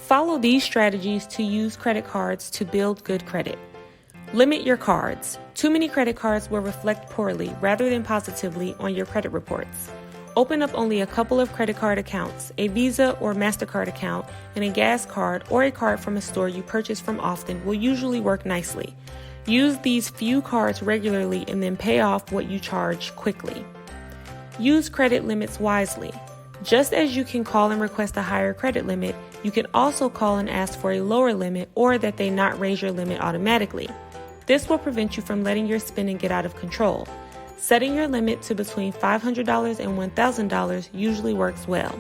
Follow these strategies to use credit cards to build good credit. Limit your cards. Too many credit cards will reflect poorly rather than positively on your credit reports. Open up only a couple of credit card accounts, a Visa or MasterCard account, and a gas card or a card from a store you purchase from often will usually work nicely. Use these few cards regularly and then pay off what you charge quickly. Use credit limits wisely. Just as you can call and request a higher credit limit, you can also call and ask for a lower limit or that they not raise your limit automatically. This will prevent you from letting your spending get out of control. Setting your limit to between $500 and $1,000 usually works well.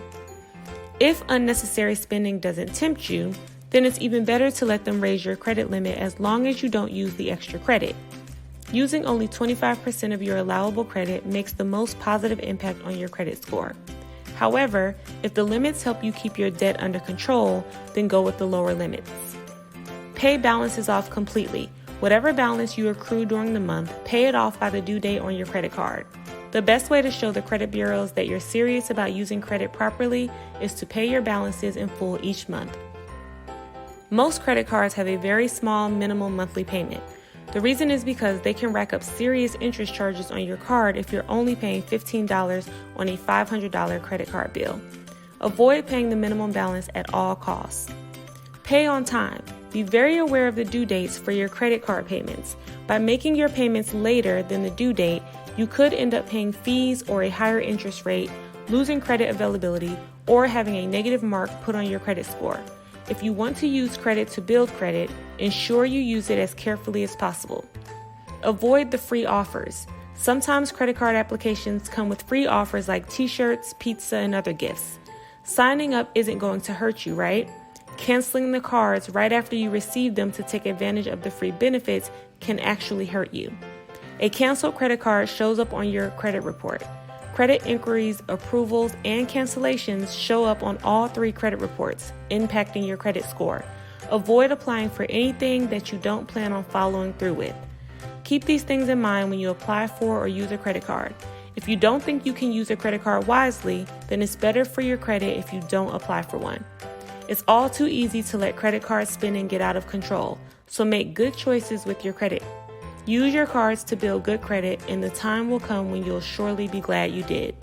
If unnecessary spending doesn't tempt you, then it's even better to let them raise your credit limit as long as you don't use the extra credit. Using only 25% of your allowable credit makes the most positive impact on your credit score. However, if the limits help you keep your debt under control, then go with the lower limits. Pay balances off completely. Whatever balance you accrue during the month, pay it off by the due date on your credit card. The best way to show the credit bureaus that you're serious about using credit properly is to pay your balances in full each month. Most credit cards have a very small minimum monthly payment. The reason is because they can rack up serious interest charges on your card if you're only paying $15 on a $500 credit card bill. Avoid paying the minimum balance at all costs. Pay on time. Be very aware of the due dates for your credit card payments. By making your payments later than the due date, you could end up paying fees or a higher interest rate, losing credit availability, or having a negative mark put on your credit score. If you want to use credit to build credit, ensure you use it as carefully as possible. Avoid the free offers. Sometimes credit card applications come with free offers like t-shirts, pizza, and other gifts. Signing up isn't going to hurt you, right? Canceling the cards right after you receive them to take advantage of the free benefits can actually hurt you. A canceled credit card shows up on your credit report. Credit inquiries, approvals, and cancellations show up on all 3 credit reports, impacting your credit score. Avoid applying for anything that you don't plan on following through with. Keep these things in mind when you apply for or use a credit card. If you don't think you can use a credit card wisely, then it's better for your credit if you don't apply for one. It's all too easy to let credit card spending get out of control, so make good choices with your credit. Use your cards to build good credit, and the time will come when you'll surely be glad you did.